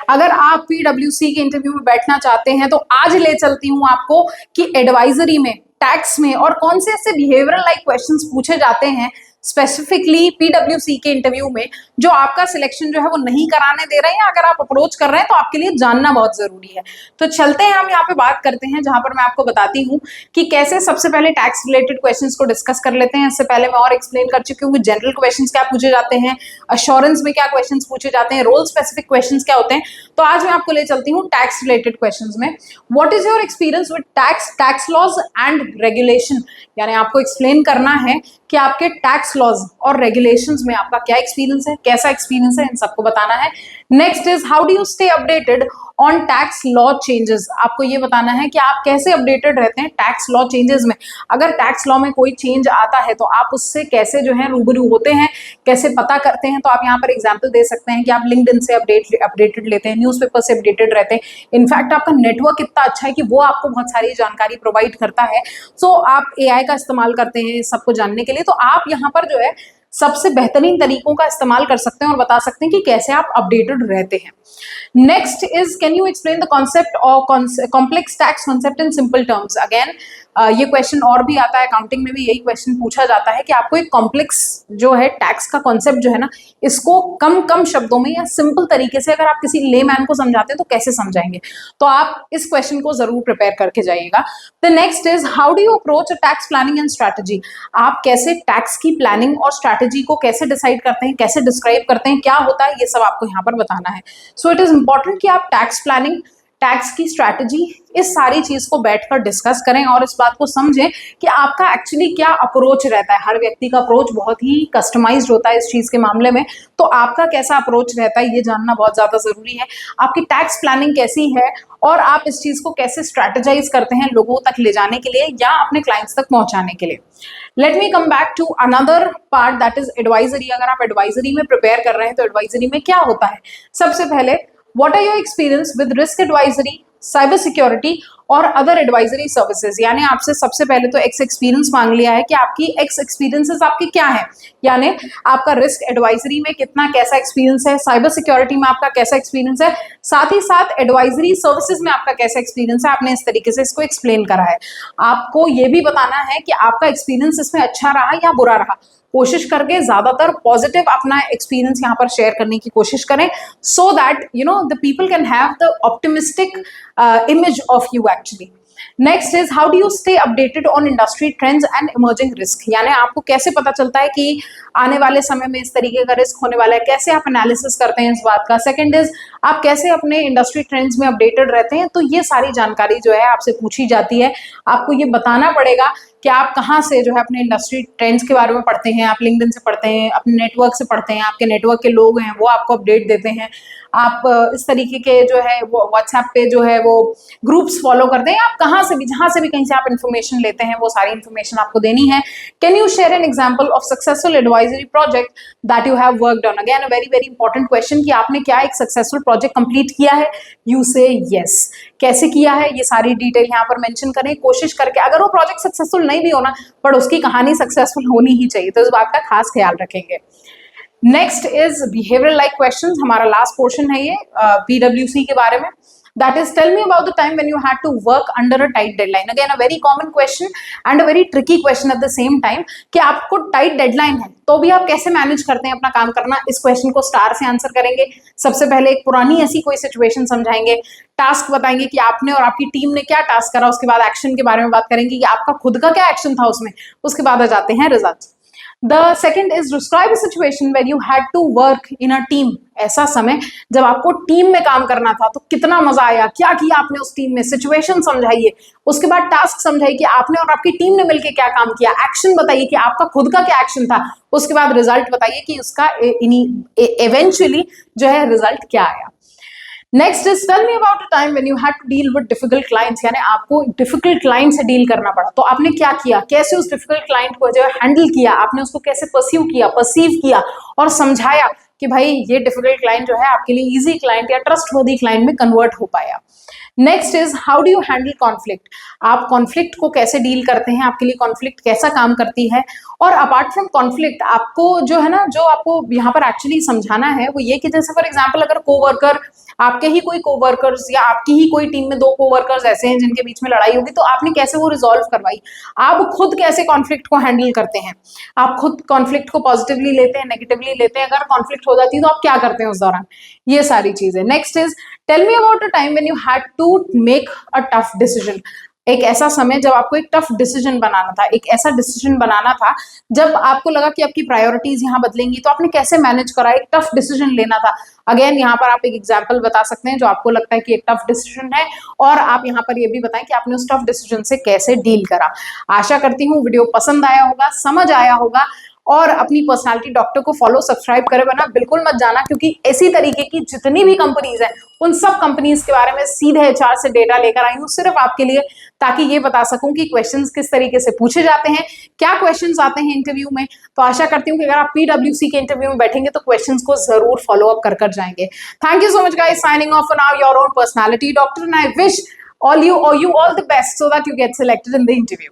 अगर आप पीडब्ल्यूसी के इंटरव्यू में बैठना चाहते हैं तो आज ले चलती हूँ आपको कि एडवाइजरी में, टैक्स में और कौन से ऐसे बिहेवियरल लाइक क्वेश्चंस पूछे जाते हैं स्पेसिफिकली पीडब्ल्यूसी के इंटरव्यू में, जो आपका सिलेक्शन जो है वो नहीं कराने दे रहे हैं। अगर आप अप्रोच कर रहे हैं तो आपके लिए जानना बहुत जरूरी है। तो चलते हैं, हम यहाँ पे बात करते हैं जहां पर मैं आपको बताती हूँ कि कैसे सबसे पहले टैक्स रिलेटेड क्वेश्चंस को डिस्कस कर लेते हैं। इससे पहले मैं और एक्सप्लेन कर चुकी हूँ कि जनरल क्वेश्चंस क्या पूछे जाते हैं, अश्योरेंस में क्या क्वेश्चंस पूछे जाते हैं, रोल स्पेसिफिक क्वेश्चंस क्या होते हैं। तो आज मैं आपको ले चलती हूँ टैक्स रिलेटेड क्वेश्चंस में। What is your experience with tax laws and regulation, यानी आपको एक्सप्लेन करना है कि आपके टैक्स लॉज और रेगुलेशंस में आपका क्या एक्सपीरियंस है, कैसा एक्सपीरियंस है, इन सबको बताना है। Next is how do you stay updated on tax law changes, आपको ये बताना है कि आप कैसे अपडेटेड रहते हैं टैक्स लॉ चेंजेस में। अगर टैक्स लॉ में कोई चेंज आता है तो आप उससे कैसे जो है रूबरू होते हैं, कैसे पता करते हैं। तो आप यहाँ पर एग्जांपल दे सकते हैं कि आप लिंक्डइन से अपडेटेड लेते हैं, न्यूज़पेपर से अपडेटेड रहते हैं। इनफैक्ट आपका नेटवर्क इतना अच्छा है कि वो आपको बहुत सारी जानकारी प्रोवाइड करता है। सो आप एआई का इस्तेमाल करते हैं सबको जानने के लिए, तो आप यहाँ पर जो है सबसे बेहतरीन तरीकों का इस्तेमाल कर सकते हैं और बता सकते हैं कि कैसे आप अपडेटेड रहते हैं। Next is can you explain the concept और complex tax concept in simple terms. Again ये क्वेश्चन और भी आता है, अकाउंटिंग में भी यही क्वेश्चन पूछा जाता है कि आपको एक कॉम्प्लेक्स जो है टैक्स का कॉन्सेप्ट जो है ना, इसको कम शब्दों में या सिंपल तरीके से अगर आप किसी लेमैन को समझाते हैं तो कैसे समझाएंगे। तो आप इस क्वेश्चन को जरूर प्रिपेयर करके जाइएगा। The next is how do you approach tax planning and strategy, आप कैसे टैक्स की प्लानिंग और स्ट्रैटेजी को कैसे डिसाइड करते हैं, कैसे डिस्क्राइब करते हैं, क्या होता है, ये सब आपको यहाँ पर बताना है। सो इट इज इंपॉर्टेंट कि आप टैक्स प्लानिंग, टैक्स की स्ट्रैटेजी, इस सारी चीज को बैठकर डिस्कस करें और इस बात को समझें कि आपका एक्चुअली क्या अप्रोच रहता है। हर व्यक्ति का अप्रोच बहुत ही कस्टमाइज्ड होता है इस चीज के मामले में, तो आपका कैसा अप्रोच रहता है ये जानना बहुत ज्यादा जरूरी है। आपकी टैक्स प्लानिंग कैसी है और आप इस चीज को कैसे स्ट्रैटेजाइज करते हैं लोगों तक ले जाने के लिए या अपने क्लाइंट्स तक पहुंचाने के लिए। Let me come back to another part that is advisory. अगर आप एडवाइजरी में प्रिपेयर कर रहे हैं तो एडवाइजरी में क्या होता है। सबसे पहले What are your experience with risk advisory, cyber security और अदर एडवाइजरी सर्विसेज, यानी आपसे सबसे पहले तो एक्सपीरियंस मांग लिया है कि आपकी एक्सपीरियंसेस आपकी क्या है, यानी आपका रिस्क एडवाइजरी में कितना कैसा एक्सपीरियंस है, साइबर सिक्योरिटी में आपका कैसा एक्सपीरियंस है, साथ ही साथ एडवाइजरी सर्विसेज में आपका कैसा एक्सपीरियंस है। आपने इस तरीके से इसको एक्सप्लेन करा है। आपको ये भी बताना है कि आपका एक्सपीरियंस इसमें अच्छा रहा या बुरा रहा। कोशिश करके ज्यादातर पॉजिटिव अपना एक्सपीरियंस यहाँ पर शेयर करने की कोशिश करें, so that you know the people can have the optimistic image of you actually. Next is how do you stay updated on industry trends and emerging risk, यानी आपको कैसे पता चलता है कि आने वाले समय में इस तरीके का रिस्क होने वाला है, कैसे आप एनालिसिस करते हैं इस बात का। सेकंड इज आप कैसे अपने इंडस्ट्री ट्रेंड्स में अपडेटेड रहते हैं। तो ये सारी जानकारी जो है आपसे पूछी जाती है। आपको ये बताना पड़ेगा कि आप कहाँ से जो है अपने इंडस्ट्री ट्रेंड्स के बारे में पढ़ते हैं। आप लिंक्डइन से पढ़ते हैं, अपने नेटवर्क से पढ़ते हैं, आपके नेटवर्क के लोग हैं वो आपको अपडेट देते हैं। आप इस तरीके के जो है वो व्हाट्सएप पे जो है वो ग्रुप्स फॉलो करते हैं। आप कहाँ से भी, जहाँ से भी कहीं से आप इन्फॉर्मेशन लेते हैं वो सारी इन्फॉर्मेशन आपको देनी है। Can you share an example of successful advisory project that you have worked on. Again a very very important question कि आपने क्या एक सक्सेसफुल प्रोजेक्ट कंप्लीट किया है। यू से यस, कैसे किया है ये सारी डिटेल यहाँ पर मेंशन करें कोशिश करके। अगर वो प्रोजेक्ट सक्सेसफुल नहीं भी होना पर उसकी कहानी सक्सेसफुल होनी ही चाहिए, तो इस बात का खास ख्याल रखेंगे। Next is behavioural like questions, हमारा लास्ट पोर्शन है ये पीडब्ल्यूसी के बारे में। That is, tell me about the time when you had to work under a tight deadline. Again, a very common question and a very tricky question at the same time कि आपको tight deadline है तो भी आप कैसे manage करते हैं अपना काम करना। इस क्वेश्चन को स्टार से आंसर करेंगे। सबसे पहले एक पुरानी ऐसी कोई सिचुएशन समझाएंगे, टास्क बताएंगे कि आपने और आपकी टीम ने क्या टास्क करा, उसके बाद एक्शन के बारे में बात करेंगे कि आपका खुद का क्या एक्शन था उसमें, उसके बाद आ जाते हैं result. The second is describe a situation where you had to work in a team. ऐसा समय जब आपको टीम में काम करना था तो कितना मजा आया, क्या किया आपने उस टीम में, सिचुएशन समझाइए। उसके बाद टास्क समझाइए कि आपने और आपकी टीम ने मिलकर क्या काम किया। एक्शन बताइए कि आपका खुद का क्या एक्शन था। उसके बाद रिजल्ट बताइए कि उसका इवेंचुअली जो है रिजल्ट क्या आया। Next is tell me about a time when you had to deal with difficult clients, यानी आपको डिफिकल्ट क्लाइंट से डील करना पड़ा तो आपने क्या किया, कैसे उस डिफिकल्ट क्लाइंट को जो है हैंडल किया, आपने उसको कैसे परसीव किया और समझाया कि भाई ये डिफिकल्ट क्लाइंट जो है आपके लिए इजी क्लाइंट या ट्रस्टवर्दी क्लाइंट में कन्वर्ट हो पाया। Next is how do you handle conflict, आप कॉन्फ्लिक्ट को कैसे डील करते हैं, आपके लिए कॉन्फ्लिक्ट कैसा काम करती है। और अपार्ट फ्रॉम कॉन्फ्लिक्ट आपको जो है ना, जो आपको यहाँ पर एक्चुअली समझाना है वो ये कि जैसे फॉर एग्जांपल अगर कोवर्कर, आपके ही कोई कोवर्कर्स या आपकी ही कोई टीम में दो कोवर्कर्स ऐसे हैं जिनके बीच में लड़ाई होगी, तो आपने कैसे वो रिजॉल्व करवाई, आप खुद कैसे कॉन्फ्लिक्ट को हैंडल करते हैं, आप खुद कॉन्फ्लिक्ट को पॉजिटिवली लेते हैं, नेगेटिवली लेते हैं, अगर कॉन्फ्लिक्ट हो जाती है तो आप क्या करते हैं उस दौरान, ये सारी चीजें। Next is tell me about a time when you had to make a tough decision, एक ऐसा समय जब आपको एक टफ डिसीजन बनाना था, एक ऐसा डिसीजन बनाना था जब आपको लगा कि आपकी प्रायोरिटीज यहाँ बदलेंगी, तो आपने कैसे मैनेज करा, एक टफ डिसीजन लेना था। अगेन यहाँ पर आप एक एग्जांपल बता सकते हैं जो आपको लगता है कि एक टफ डिसीजन है, और आप यहाँ पर ये भी बताएं कि आपने उस टफ डिसीजन से कैसे डील करा। आशा करती हूँ वीडियो पसंद आया होगा, समझ आया होगा, और अपनी पर्सनालिटी डॉक्टर को फॉलो सब्सक्राइब करे बना बिल्कुल मत जाना, क्योंकि इसी तरीके की जितनी भी कंपनीज हैं उन सब कंपनीज के बारे में सीधे एचआर से डेटा लेकर आई हूँ सिर्फ आपके लिए, ताकि ये बता सकूं कि क्वेश्चंस किस तरीके से पूछे जाते हैं, क्या क्वेश्चंस आते हैं इंटरव्यू में। तो आशा करती हूँ कि अगर आप पीडब्ल्यूसी के इंटरव्यू में बैठेंगे तो क्वेश्चंस को जरूर फॉलो अप कर जाएंगे। Thank you so much guys, signing off now, your own personality doctor, and I wish all you all the best so that you get selected in the interview.